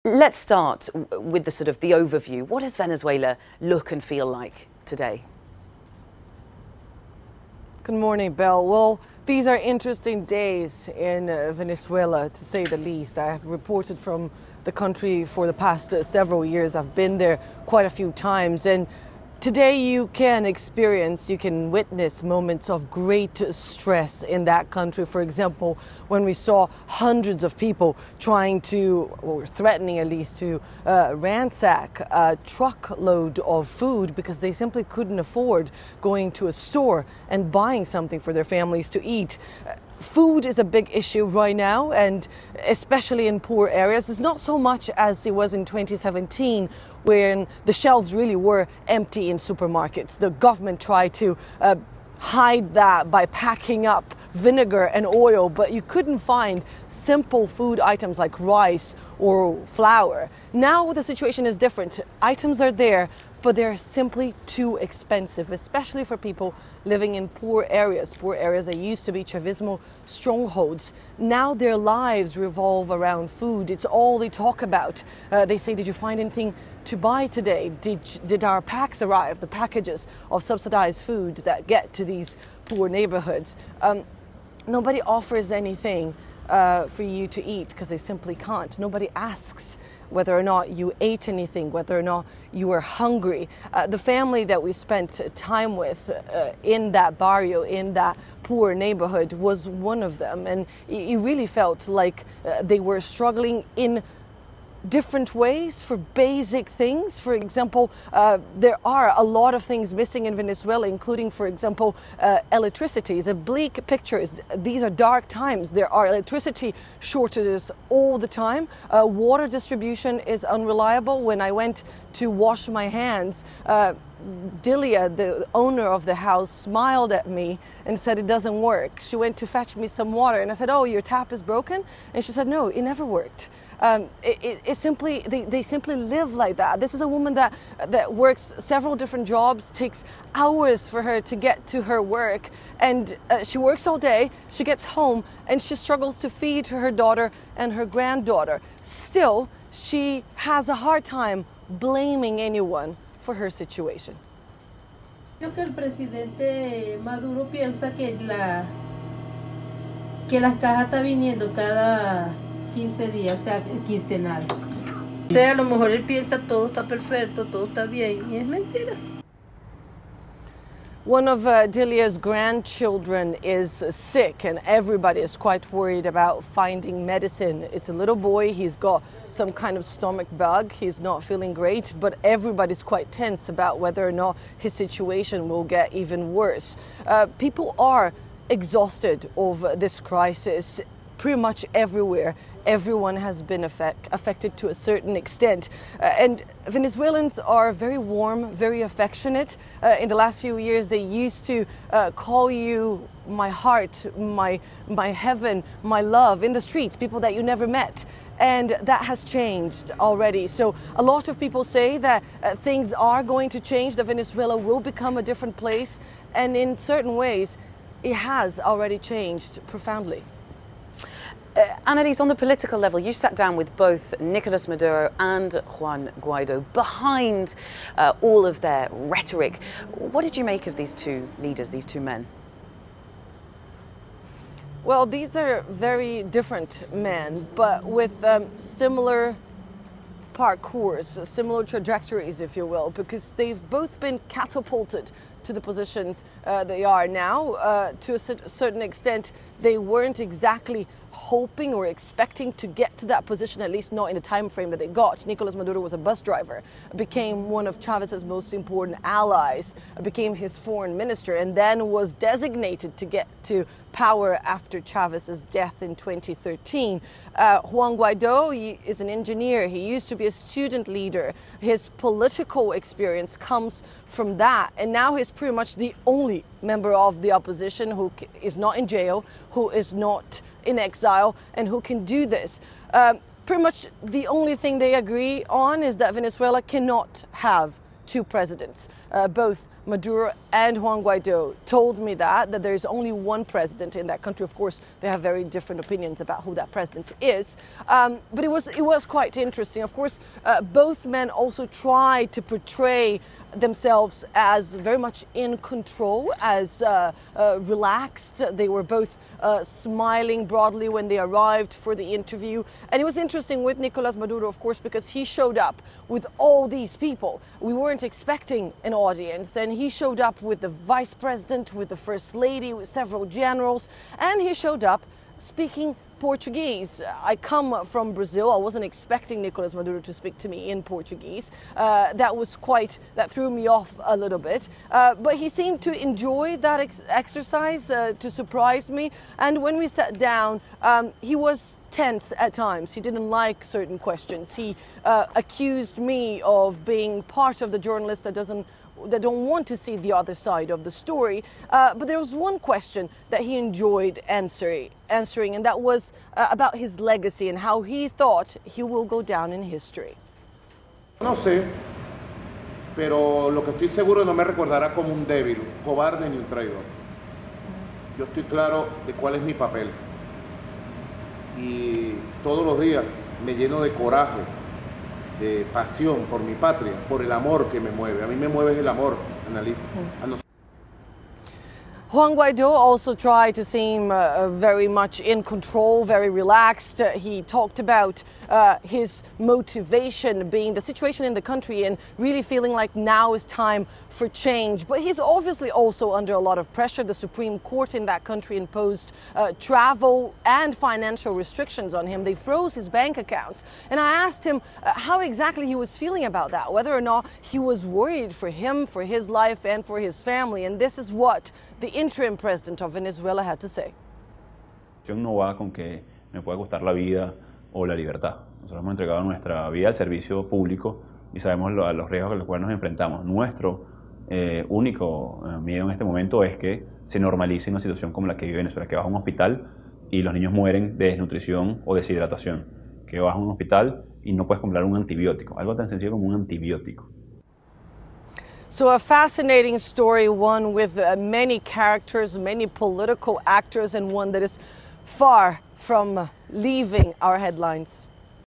Let's start with the the overview. What does Venezuela look and feel like today? Good morning, Belle. Well, these are interesting days in Venezuela, to say the least. I have reported from the country for the past several years. I've been there quite a few times, and today you can witness moments of great stress in that country. For example, when we saw hundreds of people trying to, or threatening at least, to ransack a truckload of food because they simply couldn't afford going to a store and buying something for their families to eat. Food is a big issue right now, and especially in poor areas. It's not so much as it was in 2017, when the shelves really were empty in supermarkets. The government tried to hide that by packing up vinegar and oil, but you couldn't find simple food items like rice or flour. Now the situation is different. Items are there, but they're simply too expensive, especially for people living in poor areas that used to be Chavismo strongholds. Now their lives revolve around food. It's all they talk about. They say, did you find anything to buy today? Did our packs arrive, the packages of subsidized food that get to these poor neighborhoods? Nobody offers anything for you to eat because they simply can't. Nobody asks whether or not you ate anything, whether or not you were hungry. The family that we spent time with in that barrio, in that poor neighborhood, was one of them. And it really felt like they were struggling in different ways for basic things. For example, there are a lot of things missing in Venezuela, including, for example, electricity. It's a bleak picture. These are dark times. There are electricity shortages all the time. Water distribution is unreliable. When I went to wash my hands, Delia, the owner of the house, smiled at me and said it doesn't work. She went to fetch me some water and I said, oh, your tap is broken? And she said, no, it never worked. They simply live like that. This is a woman that works several different jobs, takes hours for her to get to her work, and she works all day, she gets home, and she struggles to feed her daughter and her granddaughter. Still, she has a hard time blaming anyone for her situation. Creo que el presidente Maduro piensa que las cajas están viniendo cada 15 días, o sea, quincenal. O sea, a lo mejor él piensa todo está perfecto, todo está bien, y es mentira. One of Delia's grandchildren is sick, and everybody is quite worried about finding medicine. It's a little boy, he's got some kind of stomach bug, he's not feeling great, but everybody's quite tense about whether or not his situation will get even worse. People are exhausted over this crisis. Pretty much everywhere, everyone has been affected to a certain extent. And Venezuelans are very warm, very affectionate. In the last few years, they used to call you my heart, my heaven, my love in the streets, people that you never met. And that has changed already. So a lot of people say that things are going to change, that Venezuela will become a different place. And in certain ways, it has already changed profoundly. Anelise, on the political level, you sat down with both Nicolas Maduro and Juan Guaido behind all of their rhetoric. What did you make of these two leaders, these two men? Well, these are very different men, but with similar parcours, similar trajectories, if you will, because they've both been catapulted to the positions they are now. To a certain extent, they weren't exactly hoping or expecting to get to that position, at least not in the time frame that they got. Nicolas Maduro was a bus driver, became one of Chavez's most important allies, became his foreign minister, and then was designated to get to power after Chavez's death in 2013. Juan Guaido is an engineer. He used to be a student leader. His political experience comes from that, and now he's pretty much the only member of the opposition who is not in jail, who is not in exile, and who can do this. Pretty much the only thing they agree on is that Venezuela cannot have two presidents. Both Maduro and Juan Guaido told me that there's only one president in that country. Of course, they have very different opinions about who that president is. But it was quite interesting. Of course, both men also tried to portray themselves as very much in control, as relaxed. They were both smiling broadly when they arrived for the interview. And it was interesting with Nicolás Maduro, of course, because he showed up with all these people. We weren't expecting an audience, and he showed up with the vice president, with the first lady, with several generals, and he showed up speaking Portuguese. I come from Brazil. I wasn't expecting Nicolás Maduro to speak to me in Portuguese. That threw me off a little bit. But he seemed to enjoy that exercise, to surprise me. And when we sat down, he was tense at times. He didn't like certain questions. He accused me of being part of the journalists that don't want to see the other side of the story. But there was one question that he enjoyed answering, and that was about his legacy and how he thought he will go down in history. No sé, pero lo que estoy seguro no me recordará como un débil, cobarde ni un traidor. Yo estoy claro de cuál es mi papel. Y todos los días me lleno de coraje, de pasión por mi patria, por el amor que me mueve. A mí me mueve el amor, Anelise. Juan Guaido also tried to seem very much in control, very relaxed. He talked about his motivation being the situation in the country and really feeling like now is time for change. But he's obviously also under a lot of pressure. The Supreme Court in that country imposed travel and financial restrictions on him. They froze his bank accounts. And I asked him how exactly he was feeling about that, whether or not he was worried for him, for his life, and for his family. And this is what the interim president of Venezuela had to say. No va con que me pueda costar la vida o la libertad. Nosotros hemos entregado nuestra vida al servicio público y sabemos los riesgos a los cuales nos enfrentamos. Nuestro único miedo en este momento es que se normalice una situación como la que vive Venezuela, que vas a un hospital y los niños mueren de desnutrición o deshidratación, que vas a un hospital y no puedes comprar un antibiótico, algo tan sencillo como un antibiótico. So a fascinating story, one with many characters, many political actors, and one that is far from leaving our headlines.